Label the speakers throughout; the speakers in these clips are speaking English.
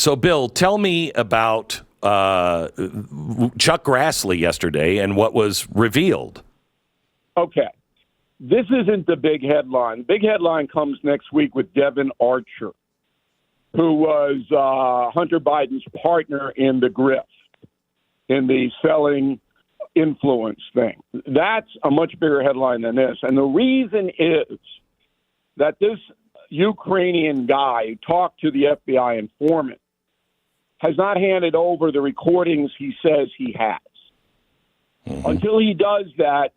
Speaker 1: So, Bill, tell me about Chuck Grassley yesterday and what was revealed.
Speaker 2: Okay. This isn't the big headline. The big headline comes next week with Devin Archer, who was Hunter Biden's partner in the grift, in the selling influence thing. That's a much bigger headline than this. And the reason is that this Ukrainian guy who talked to the FBI informant has not handed over the recordings he says he has. Mm-hmm. Until he does that,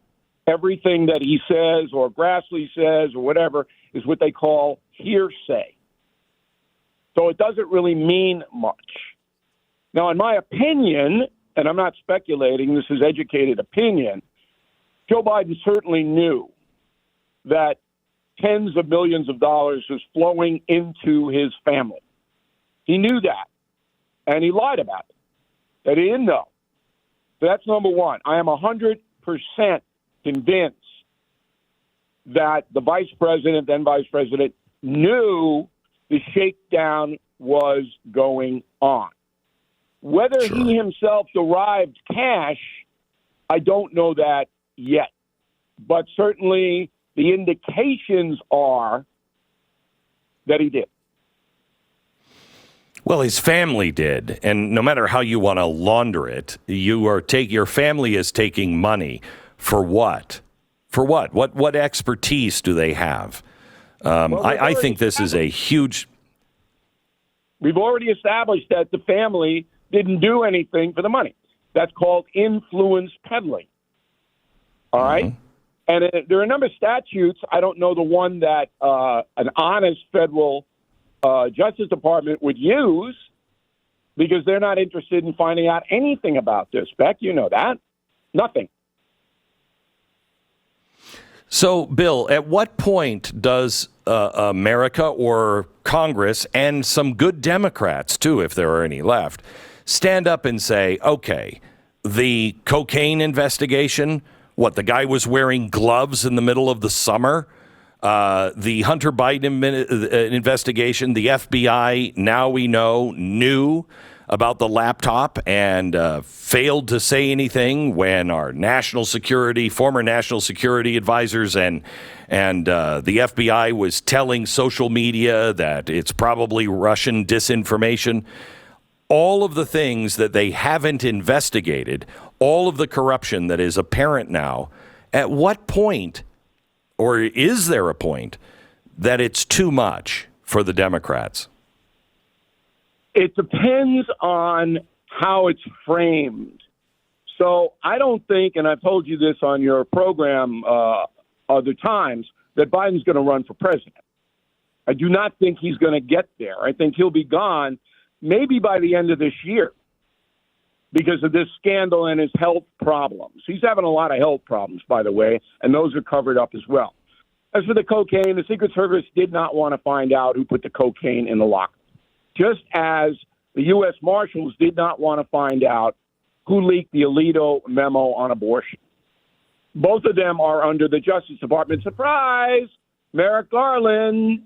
Speaker 2: everything that he says or Grassley says or whatever is what they call hearsay. So it doesn't really mean much. Now, in my opinion, and I'm not speculating, this is educated opinion, Joe Biden certainly knew that tens of millions of dollars was flowing into his family. He knew that, and he lied about it, that he didn't know. So that's number one. I am 100% convinced that the vice president, then vice president, knew the shakedown was going on. Whether he himself derived cash, I don't know that yet. But certainly the indications are that he did.
Speaker 1: Well, his family did, and no matter how you want to launder it, your family is taking money for what? For what? What expertise do they have? I think this is a huge.
Speaker 2: We've already established that the family didn't do anything for the money. That's called influence peddling. All right? Mm-hmm. And there are a number of statutes. I don't know the one that an honest federal Justice Department would use because they're not interested in finding out anything about this. Beck, you know that. Nothing.
Speaker 1: So, Bill, at what point does America or Congress and some good Democrats, too, if there are any left, stand up and say, okay, the cocaine investigation, what, the guy was wearing gloves in the middle of the summer? The Hunter Biden investigation, the FBI, now we know, knew about the laptop and failed to say anything when our former national security advisors and the FBI was telling social media that it's probably Russian disinformation. All of the things that they haven't investigated, all of the corruption that is apparent now, at what point, or is there a point, that it's too much for the Democrats?
Speaker 2: It depends on how it's framed. So I don't think, and I've told you this on your program other times, that Biden's going to run for president. I do not think he's going to get there. I think he'll be gone maybe by the end of this year because of this scandal and his health problems. He's having a lot of health problems, by the way, and those are covered up as well. As for the cocaine, the Secret Service did not want to find out who put the cocaine in the locker, just as the U.S. Marshals did not want to find out who leaked the Alito memo on abortion. Both of them are under the Justice Department. Surprise! Merrick Garland.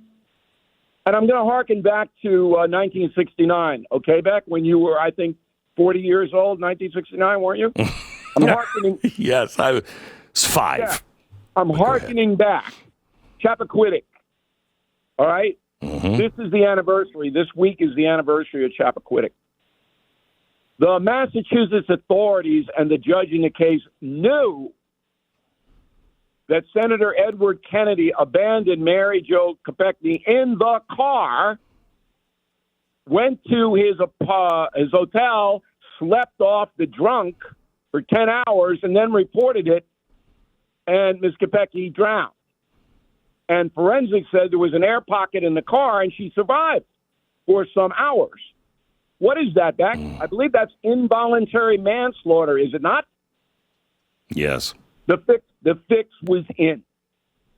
Speaker 2: And I'm going to harken back to 1969, okay, Beck, when you were, I think, 40 years old, 1969, weren't you? I'm hearkening.
Speaker 1: Yes, I was 5. Yeah,
Speaker 2: I'm hearkening back. Chappaquiddick, all right? Mm-hmm. This is the anniversary. This week is the anniversary of Chappaquiddick. The Massachusetts authorities and the judge in the case knew that Senator Edward Kennedy abandoned Mary Jo Kopechne in the car, went to his hotel, slept off the drunk for 10 hours, and then reported it, and Ms. Kopechne drowned. And forensics said there was an air pocket in the car, and she survived for some hours. What is that, Beck? I believe that's involuntary manslaughter, is it not?
Speaker 1: Yes.
Speaker 2: The fix was in.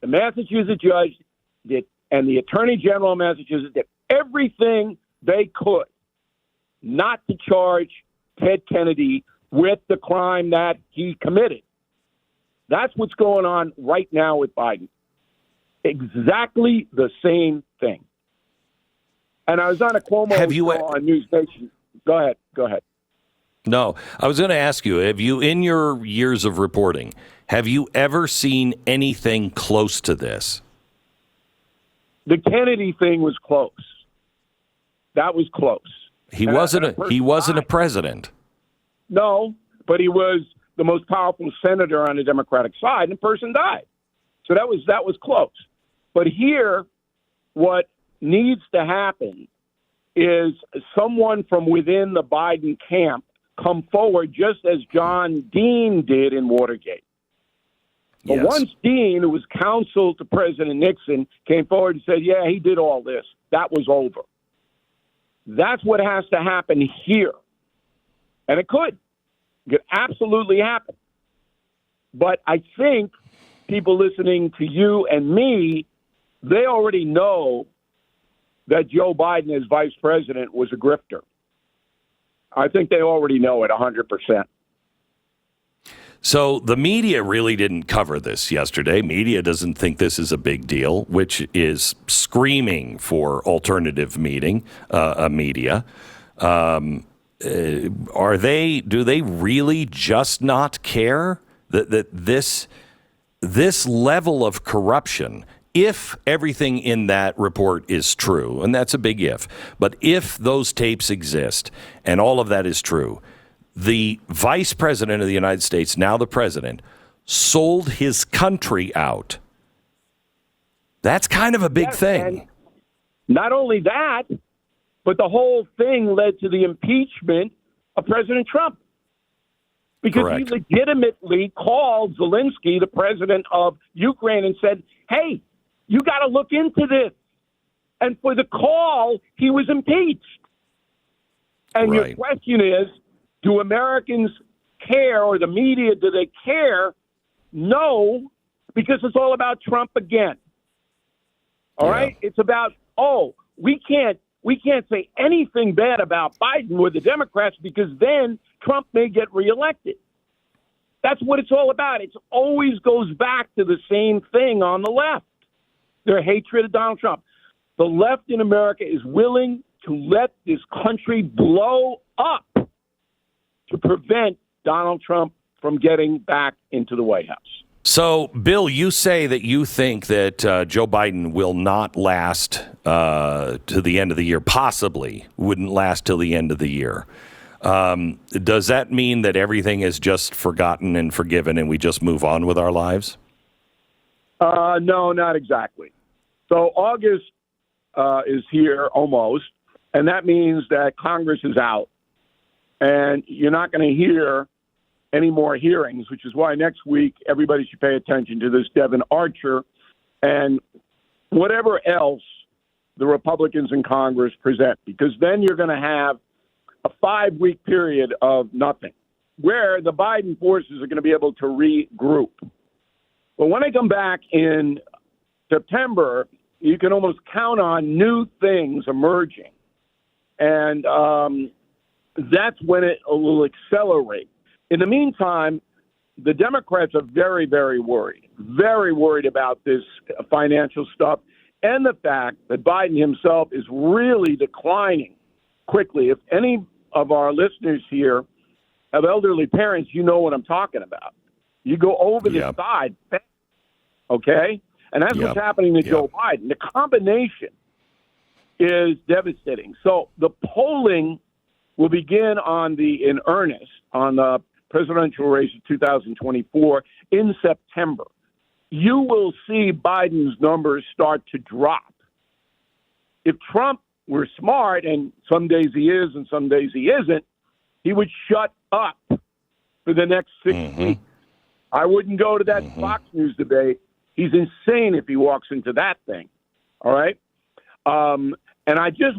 Speaker 2: The Massachusetts judge did, and the Attorney General of Massachusetts did everything they could not to charge Ted Kennedy with the crime that he committed. That's what's going on right now with Biden. Exactly the same thing. And I was on a Cuomo show on News Nation. Go ahead.
Speaker 1: No, I was going to ask you, have you, in your years of reporting, have you ever seen anything close to this?
Speaker 2: The Kennedy thing was close. That was close.
Speaker 1: He wasn't a president.
Speaker 2: No, but he was the most powerful senator on the Democratic side, and the person died. So that was close. But here, what needs to happen is someone from within the Biden camp come forward, just as John Dean did in Watergate. But once Dean, who was counsel to President Nixon, came forward and said, yeah, he did all this, that was over. That's what has to happen here. And it could absolutely happen. But I think people listening to you and me, they already know that Joe Biden as vice president was a grifter. I think they already know it 100%.
Speaker 1: So the media really didn't cover this yesterday. Media doesn't think this is a big deal, which is screaming for alternative media. Do they really just not care that this level of corruption, if everything in that report is true, and that's a big if, but if those tapes exist and all of that is true, the vice president of the United States, now the president, sold his country out. That's kind of a big thing.
Speaker 2: Not only that, but the whole thing led to the impeachment of President Trump. Because
Speaker 1: Correct.
Speaker 2: He legitimately called Zelensky, the president of Ukraine, and said, hey, you got to look into this. And for the call, he was impeached. And
Speaker 1: Right.
Speaker 2: Your question is, do Americans care, or the media, do they care? No, because it's all about Trump again. All right? It's about, we can't say anything bad about Biden or the Democrats because then Trump may get reelected. That's what it's all about. It always goes back to the same thing on the left, their hatred of Donald Trump. The left in America is willing to let this country blow up to prevent Donald Trump from getting back into the White House.
Speaker 1: So, Bill, you say that you think that Joe Biden will not last to the end of the year, possibly wouldn't last till the end of the year. Does that mean that everything is just forgotten and forgiven and we just move on with our lives?
Speaker 2: No, not exactly. So August is here almost, and that means that Congress is out. And you're not going to hear any more hearings, which is why next week everybody should pay attention to this Devin Archer and whatever else the Republicans in Congress present, because then you're going to have a 5-week period of nothing where the Biden forces are going to be able to regroup. But when I come back in September, you can almost count on new things emerging. And that's when it will accelerate. In the meantime, the Democrats are very, very worried about this financial stuff and the fact that Biden himself is really declining quickly. If any of our listeners here have elderly parents, you know what I'm talking about. You go over the side, okay? And that's what's happening to Joe Biden. The combination is devastating. So the polling will begin in earnest on the presidential race of 2024 in September. You will see Biden's numbers start to drop. If Trump were smart, and some days he is and some days he isn't, he would shut up for the next 6 weeks. I wouldn't go to that Fox News debate. He's insane if he walks into that thing. All right? And I just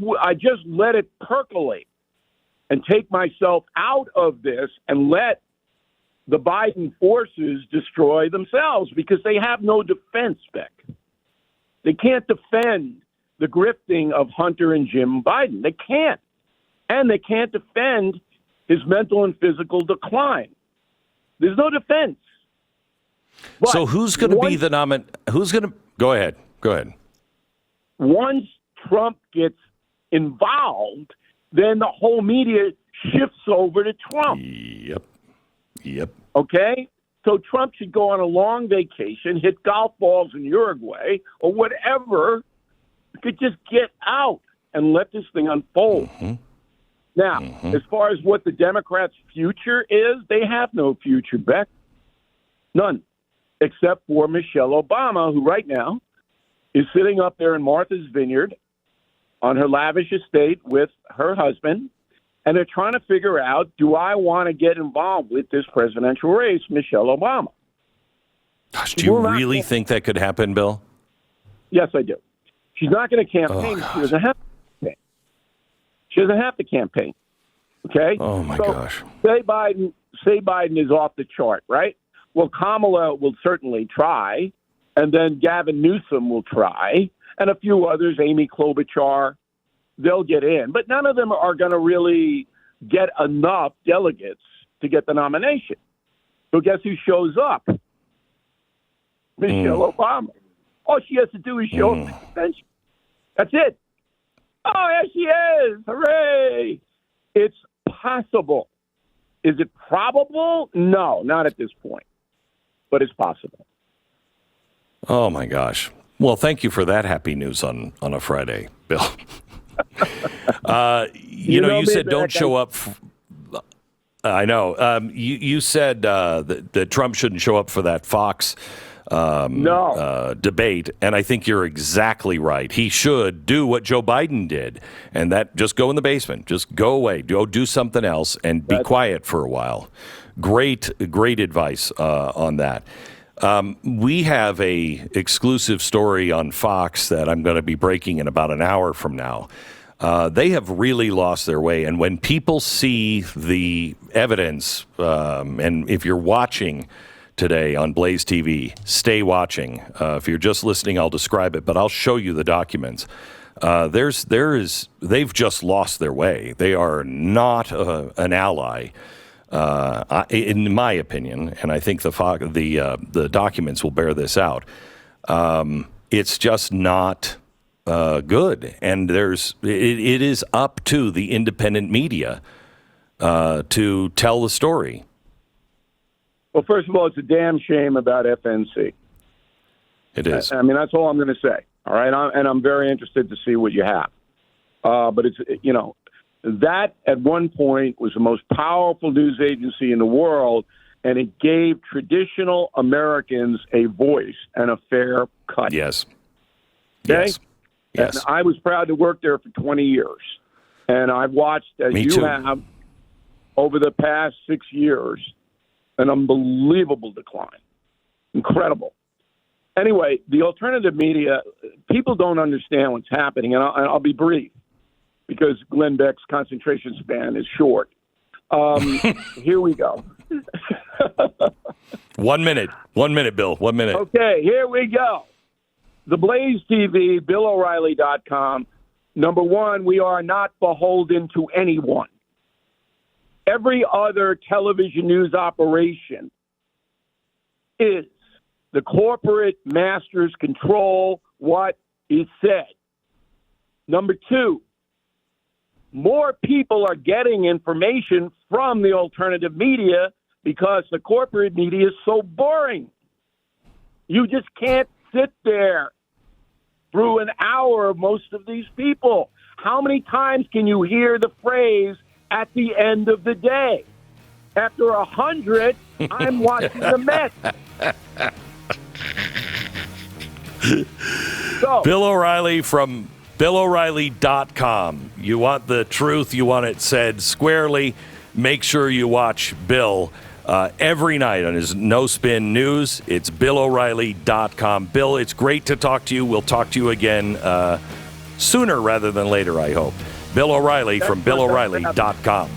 Speaker 2: let it percolate and take myself out of this and let the Biden forces destroy themselves because they have no defense, Beck. They can't defend the grifting of Hunter and Jim Biden. They can't. And they can't defend his mental and physical decline. There's no defense. But
Speaker 1: so who's going to be the nominee? Who's going to go ahead? Go ahead.
Speaker 2: Once Trump gets involved, then the whole media shifts over to Trump.
Speaker 1: Yep.
Speaker 2: Okay? So Trump should go on a long vacation, hit golf balls in Uruguay or whatever, could just get out and let this thing unfold. Now, as far as what the Democrats' future is, they have no future, Beck. None. Except for Michelle Obama, who right now is sitting up there in Martha's Vineyard on her lavish estate with her husband, and they're trying to figure out, do I want to get involved with this presidential race, Michelle Obama?
Speaker 1: Gosh, do you really think that could happen, Bill?
Speaker 2: Yes, I do. She's not going to campaign. She doesn't have to campaign. She doesn't have to campaign. Okay?
Speaker 1: Oh, my gosh.
Speaker 2: Say Biden is off the chart, right? Well, Kamala will certainly try, and then Gavin Newsom will try, and a few others, Amy Klobuchar, they'll get in. But none of them are going to really get enough delegates to get the nomination. So guess who shows up? Michelle Obama. All she has to do is show up. That's it. Oh, there she is. Hooray. It's possible. Is it probable? No, not at this point. But it's possible.
Speaker 1: Oh, my gosh. Well, thank you for that happy news on a Friday, Bill. You said don't show up. I know. You said that Trump shouldn't show up for that Fox debate, and I think you're exactly right. He should do what Joe Biden did, and that just go in the basement, just go away, go do something else, and be quiet for a while. Great advice on that. We have a exclusive story on Fox that I'm going to be breaking in about an hour from now. They have really lost their way, and when people see the evidence, and if you're watching today on Blaze TV, stay watching. If you're just listening, I'll describe it, but I'll show you the documents. They've just lost their way. They are not an ally. In my opinion, and I think the documents will bear this out. It's just not good, and it is up to the independent media to tell the story.
Speaker 2: Well, first of all, it's a damn shame about FNC.
Speaker 1: It is.
Speaker 2: I mean, that's all I'm going to say. All right, and I'm very interested to see what you have. But it's that at one point was the most powerful news agency in the world, and it gave traditional Americans a voice and a fair cut.
Speaker 1: Yes.
Speaker 2: Okay?
Speaker 1: Yes.
Speaker 2: And I was proud to work there for 20 years. And I've watched, as
Speaker 1: Me
Speaker 2: you
Speaker 1: too.
Speaker 2: have, over the past 6 years, an unbelievable decline. Incredible. Anyway, the alternative media, people don't understand what's happening, and I'll be brief, because Glenn Beck's concentration span is short. Here we go.
Speaker 1: 1 minute. 1 minute, Bill. 1 minute.
Speaker 2: Okay, here we go. The Blaze TV, BillO'Reilly.com. Number one, we are not beholden to anyone. Every other television news operation is the corporate masters control what is said. Number two, more people are getting information from the alternative media because the corporate media is so boring. You just can't sit there through an hour of most of these people. How many times can you hear the phrase, at the end of the day? After 100, I'm watching the Mets. So,
Speaker 1: Bill O'Reilly from BillO'Reilly.com. You want the truth, you want it said squarely, make sure you watch Bill every night on his No Spin News. It's BillO'Reilly.com. Bill, it's great to talk to you. We'll talk to you again sooner rather than later, I hope. Bill O'Reilly from BillO'Reilly.com.